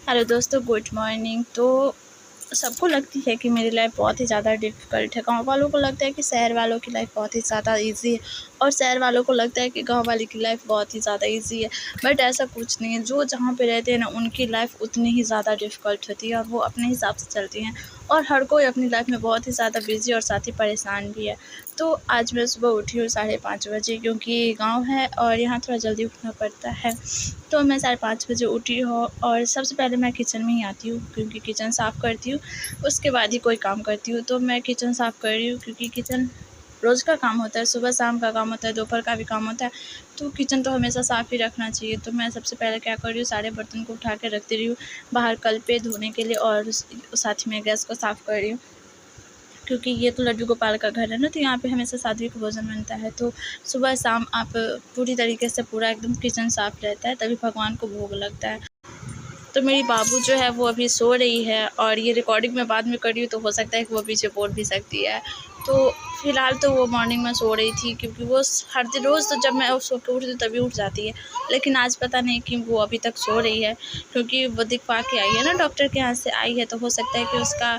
Hello दोस्तों, good morning. तो सबको लगती है कि मेरी लाइफ बहुत ही ज़्यादा डिफ़िकल्ट है। गांव वालों को लगता है कि शहर वालों की लाइफ बहुत ही ज़्यादा इजी है और शहर वालों को लगता है कि गांव वाले की लाइफ बहुत ही ज़्यादा इजी है। बट ऐसा कुछ नहीं है। जो जहाँ पे रहते हैं ना, उनकी लाइफ उतनी ही ज़्यादा डिफ़िकल्ट होती है और वो अपने हिसाब से चलती हैं। और हर कोई अपनी लाइफ में बहुत ही ज़्यादा बिजी और साथ ही परेशान भी है। तो आज मैं सुबह उठी हूँ 5:30 बजे, क्योंकि गाँव है और यहाँ थोड़ा जल्दी उठना पड़ता है। तो मैं 5:30 बजे उठी हूँ और सबसे पहले मैं किचन में ही आती हूँ, क्योंकि किचन साफ़ करती हूँ, उसके बाद ही कोई काम करती हूँ। तो मैं किचन साफ़ कर रही हूँ, क्योंकि किचन रोज़ का काम होता है, सुबह शाम का काम होता है, दोपहर का भी काम होता है। तो किचन तो हमेशा साफ़ ही रखना चाहिए। तो मैं सबसे पहले क्या कर रही हूँ, सारे बर्तन को उठा के रखती रही हूँ बाहर कल पे धोने के लिए, और साथ में गैस को साफ़ कर रही हूँ, क्योंकि ये तो लड्डू गोपाल का घर है ना, तो यहाँ पे हमेशा सात्विक भोजन बनता है। तो सुबह शाम आप पूरी तरीके से पूरा एकदम किचन साफ़ रहता है, तभी भगवान को भोग लगता है। तो मेरी बाबू जो है वो अभी सो रही है, और ये रिकॉर्डिंग मैं बाद में कर रही हूँ, तो हो सकता है कि वो पीछे बोल भी सकती है। तो फ़िलहाल तो वो मॉर्निंग में सो रही थी, क्योंकि वो हर दिन रोज़ तो जब मैं सो के उठती हूँ तभी उठ जाती है। लेकिन आज पता नहीं कि वो अभी तक सो रही है, क्योंकि वो दिखवा के आई है ना, डॉक्टर के यहाँ से आई है, तो हो सकता है कि उसका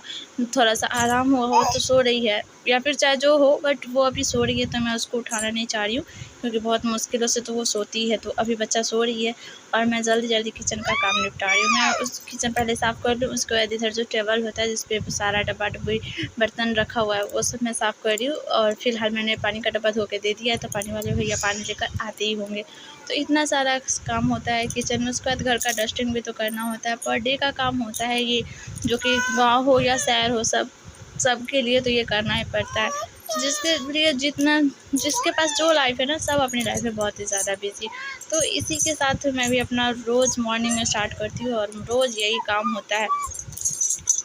थोड़ा सा आराम हुआ हो, तो सो रही है, या फिर चाहे जो हो, बट वो अभी सो रही है। तो मैं उसको उठाना नहीं चाह रही हूँ, क्योंकि बहुत मुश्किलों से तो वो सोती है। तो अभी बच्चा सो रही है और मैं जल्दी जल्दी किचन का काम निपटा रही हूँ। मैं उस किचन पहले साफ़ कर लूँ, उसके बाद इधर जो टेबल होता है जिस पे सारा डब्बा डब्बी बर्तन रखा हुआ है वो सब मैं साफ़ कर रही हूँ। और फिलहाल मैंने पानी का डब्बा धो के दे दिया है, तो पानी वाले भैया पानी लेकर आते ही होंगे। तो इतना सारा काम होता है किचन में। उसके बाद घर का डस्टिंग भी तो करना होता है, पर डे का काम होता है ये, जो कि गाँव हो या शहर हो, सबके लिए तो ये करना ही पड़ता है। जिसके लिए जिसके पास जो लाइफ है ना, सब अपनी लाइफ में बहुत ही ज़्यादा बिजी। तो इसी के साथ मैं भी अपना रोज़ मॉर्निंग में स्टार्ट करती हूँ और रोज़ यही काम होता है।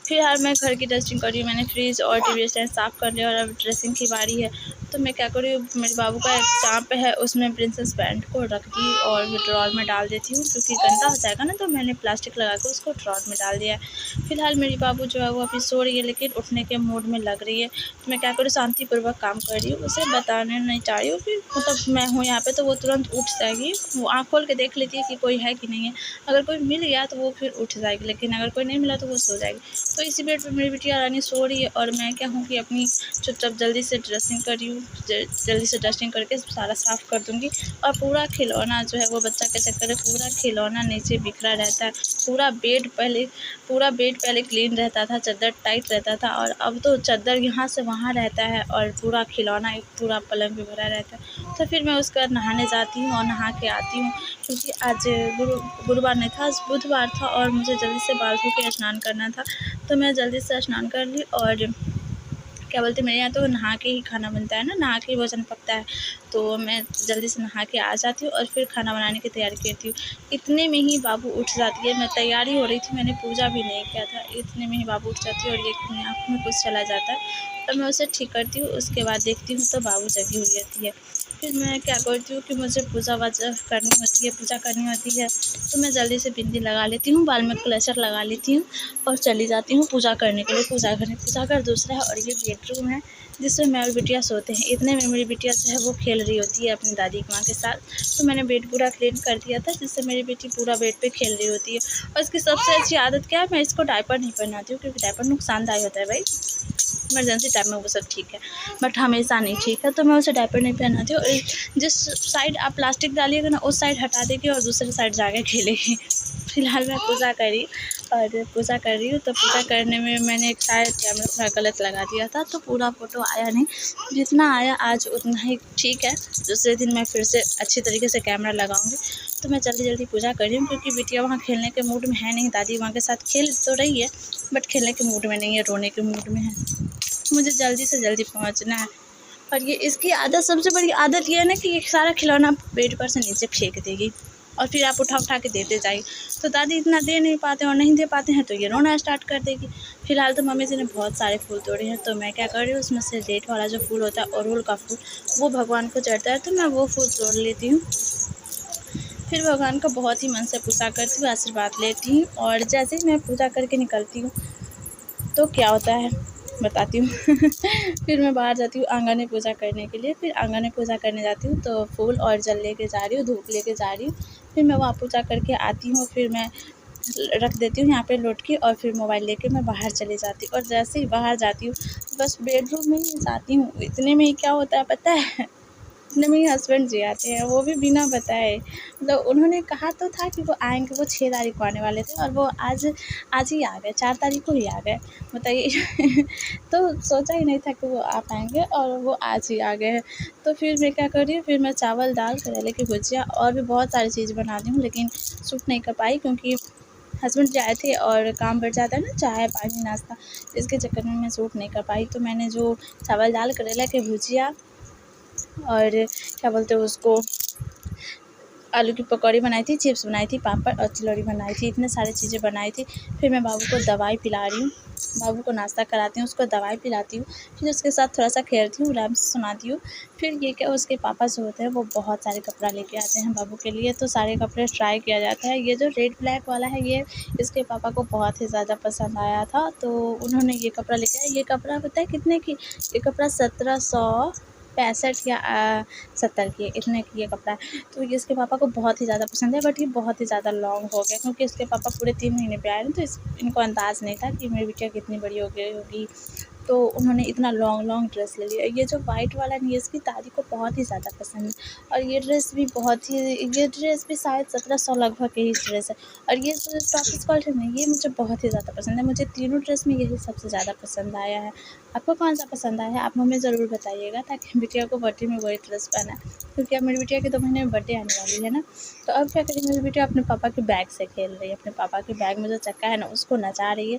फिलहाल मैं घर की डस्टिंग कर रही हूँ। मैंने फ्रिज और टीवी स्टैंड साफ़ कर लिया और अब ड्रेसिंग की बारी है। तो मैं क्या कर रही हूँ, मेरे बाबू का एक चाँप है, उसमें प्रिंसेस पैंट को रख दी और ड्रॉर में डाल देती हूँ, क्योंकि गंदा हो जाएगा ना, तो मैंने प्लास्टिक लगा के उसको ड्रॉर में डाल दिया है। फिलहाल मेरी बाबू जो है वो अभी सो रही है, लेकिन उठने के मूड में लग रही है। तो मैं क्या करूँ, शांतिपूर्वक काम कर रही हूँ, उसे बताने नहीं चाह रही हूँ कि मतलब मैं हूँ यहाँ पे, तो वो तुरंत उठ जाएगी। वो आँख खोल के देख लेती है कि कोई है कि नहीं है। अगर कोई मिल गया तो वो फिर उठ जाएगी, लेकिन अगर कोई नहीं मिला तो वो सो जाएगी। तो इसी बेड पे मेरी बिटिया रानी सो रही है, और मैं क्या हूँ कि अपनी चुपचाप जल्दी से ड्रेसिंग कर रही हूँ। जल्दी से डस्टिंग करके सारा साफ़ कर दूँगी। और पूरा खिलौना जो है वो बच्चा के चक्कर में पूरा खिलौना नीचे बिखरा रहता है। पूरा बेड पहले क्लीन रहता था, चादर टाइट रहता था, और अब तो चादर यहाँ से वहाँ रहता है और पूरा खिलौना एक पूरा पलंग पे भरा रहता है। तो फिर मैं उसका नहाने जाती हूँ और नहा के आती हूँ, क्योंकि आज गुरुवार नहीं था, आज बुधवार था, और मुझे जल्दी से बाल धो के स्नान करना था। तो मैं जल्दी से स्नान कर ली, और क्या बोलते हैं, मेरे यहाँ तो नहा के ही खाना बनता है ना, नहा के ही भोजन पकता है। तो मैं जल्दी से नहा के आ जाती हूँ और फिर खाना बनाने की तैयारी करती हूँ। इतने में ही बाबू उठ जाती है। मैं तैयारी हो रही थी, मैंने पूजा भी नहीं किया था, इतने में ही बाबू उठ जाती है और ये अपनी आँख में कुछ चला जाता है। तो मैं उसे ठीक करती हूँ, उसके बाद देखती हूँ तो बाबू जगी हुई रहती है। फिर मैं क्या करती हूँ कि मुझे पूजा वाजा करनी होती है, पूजा करनी होती है, तो मैं जल्दी से बिंदी लगा लेती हूँ, बाल में क्लचर लगा लेती हूँ और चली जाती हूँ पूजा करने के लिए। पूजा घर दूसरा है, और ये बेडरूम है जिसमें मैं और बिटिया सोते हैं। इतने में मेरी बिटिया जो है वो खेल रही होती है अपनी दादी की माँ के साथ। तो मैंने बेड पूरा क्लीन कर दिया था, जिससे मेरी बेटी पूरा बेड पे खेल रही होती है। और इसकी सबसे अच्छी आदत क्या है, मैं इसको डायपर नहीं पहनाती हूँ, क्योंकि डायपर नुकसानदायक होता है भाई। इमरजेंसी टाइम में वो सब ठीक है, बट हमेशा नहीं ठीक है। तो मैं उसे डायपर नहीं पहनाती हूँ। और जिस साइड आप प्लास्टिक डालिएगा ना, उस साइड हटा देगी और दूसरी साइड जाके खेलेगी। फिलहाल मैं पूजा करी और पूजा कर रही हूँ। तो पूजा करने में मैंने एक शायद कैमरा थोड़ा गलत लगा दिया था, तो पूरा फ़ोटो आया नहीं। जितना आया आज उतना ही ठीक है। दूसरे दिन मैं फिर से अच्छी तरीके से कैमरा लगाऊंगी। तो मैं जल्दी जल्दी पूजा कर रही हूँ, क्योंकि बिटिया वहाँ खेलने के मूड में है नहीं। दादी माँ के साथ खेल तो रही है, बट खेलने के मूड में नहीं है, रोने के मूड में है। मुझे जल्दी से जल्दी पहुँचना है। और ये इसकी आदत, सबसे बड़ी आदत ये है ना, कि ये सारा खिलौना बेड पर से नीचे फेंक देगी, और फिर आप उठा उठा के देते जाइए। तो दादी इतना दे नहीं पाते, और नहीं दे पाते हैं तो ये रोना स्टार्ट कर देगी। फिलहाल तो मम्मी जी ने बहुत सारे फूल तोड़े हैं, तो मैं क्या कर रही हूँ, उसमें से रेड वाला जो फूल होता है, अड़हुल का फूल, वो भगवान को चढ़ता है, तो मैं वो फूल तोड़ लेती हूँ। फिर भगवान का बहुत ही मन से पूजा करती हूँ, आशीर्वाद लेती हूँ। और जैसे ही मैं पूजा करके निकलती हूँ तो क्या होता है बताती हूँ। फिर मैं बाहर जाती हूँ आंगन में पूजा करने के लिए। फिर आंगन में पूजा करने जाती हूँ, तो फूल और जल लेके जा रही हूँ, धूप लेके जा रही हूँ। फिर मैं वहाँ पूजा करके आती हूँ। फिर मैं रख देती हूँ यहाँ पे लोट के और फिर मोबाइल लेके मैं बाहर चली जाती हूँ। और जैसे ही बाहर जाती हूँ बस बेडरूम में ही जाती हूँ, इतने में ही क्या होता है पता है? इतने में ही हस्बैंड जी आते हैं, वो भी बिना बताए। मतलब उन्होंने कहा तो था कि वो आएँगे, वो 6 तारीख को आने वाले थे और वो आज आज ही आ गए, 4 तारीख को ही आ गए, बताइए। तो सोचा ही नहीं था कि वो आ पाएँगे और वो आज ही आ गए हैं। तो फिर मैं क्या कर रही हूँ, फिर मैं चावल, दाल, करेले की भुजिया और भी बहुत सारी चीज़ बनाती हूँ, लेकिन शूट नहीं कर पाई क्योंकि हस्बैंड जी आए थे और काम बढ़ जाता है ना, चाय, पानी, नाश्ता, इसके चक्कर में मैं शूट नहीं कर पाई। तो मैंने जो चावल, दाल, करेला की भुजिया और क्या बोलते हैं उसको, आलू की पकौड़ी बनाई थी, चिप्स बनाई थी, पापड़ और तिलौरी बनाई थी, इतने सारी चीज़ें बनाई थी। फिर मैं बाबू को दवाई पिला रही हूँ, बाबू को नाश्ता कराती हूँ, उसको दवाई पिलाती हूँ, फिर उसके साथ थोड़ा-सा खेलती हूँ, राइम्स सुनाती हूँ। फिर ये क्या, उसके पापा जो होते हैं वो बहुत सारे कपड़ा लेके आते हैं बाबू के लिए, तो सारे कपड़े ट्राई किया जाता है। ये जो रेड ब्लैक वाला है, ये इसके पापा को बहुत ही ज़्यादा पसंद आया था, तो उन्होंने ये कपड़ा लेके आए। ये कपड़ा पता है कितने की? ये कपड़ा 1765 या 70 की, इतने की ये कपड़ा है। तो ये इसके पापा को बहुत ही ज़्यादा पसंद है, बट ये बहुत ही ज़्यादा लॉन्ग हो गया क्योंकि इसके पापा पूरे 3 महीने पे आए ना, तो इनको अंदाज़ नहीं था कि मेरी बिटिया कितनी बड़ी हो गई होगी। तो उन्होंने इतना लॉन्ग ड्रेस ले लिया। ये जो वाइट वाला नहीं है, इसकी दादी को बहुत ही ज़्यादा पसंद है और ये ड्रेस भी शायद 1700 लगभग की ही ड्रेस है। और ये जो टॉप स्कर्ट है ना, ये मुझे बहुत ही ज़्यादा पसंद है। मुझे तीनों ड्रेस में यही सबसे ज़्यादा पसंद आया है। आपको कौन-सा पसंद आया है? आप हमें ज़रूर बताइएगा ताकि बिटिया को बर्थडे में वही ड्रेस पहनाएँ, क्योंकि अब मेरी बिटिया की 2 महीने में बर्थडे आने वाली है ना। तो अब क्या करें, मेरी बिटिया अपने पापा के बैग से खेल रही है, अपने पापा के बैग में जो चक्का है ना, उसको नचा रही है।